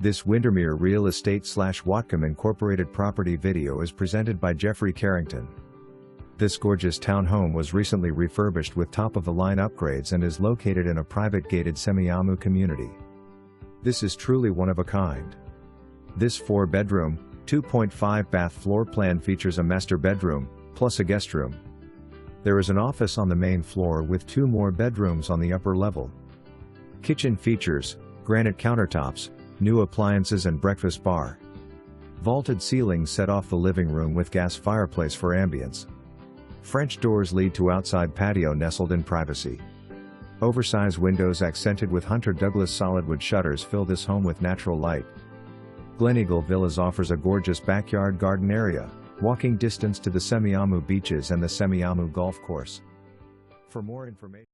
This Windermere Real Estate / Whatcom Incorporated property video is presented by Jeffrey Carrington. This gorgeous townhome was recently refurbished with top-of-the-line upgrades and is located in a private gated Semiahmoo community. This is truly one of a kind. This 4-bedroom, 2.5 bath floor plan features a master bedroom, plus a guest room. There is an office on the main floor with 2 more bedrooms on the upper level. Kitchen features granite countertops, new appliances and breakfast bar. Vaulted ceilings set off the living room with gas fireplace for ambience. French doors lead to outside patio nestled in privacy. Oversize windows accented with Hunter Douglas solidwood shutters fill this home with natural light. Gleneagle Villas offers a gorgeous backyard garden area, walking distance to the Semiahmoo beaches and the Semiahmoo Golf Course. For more information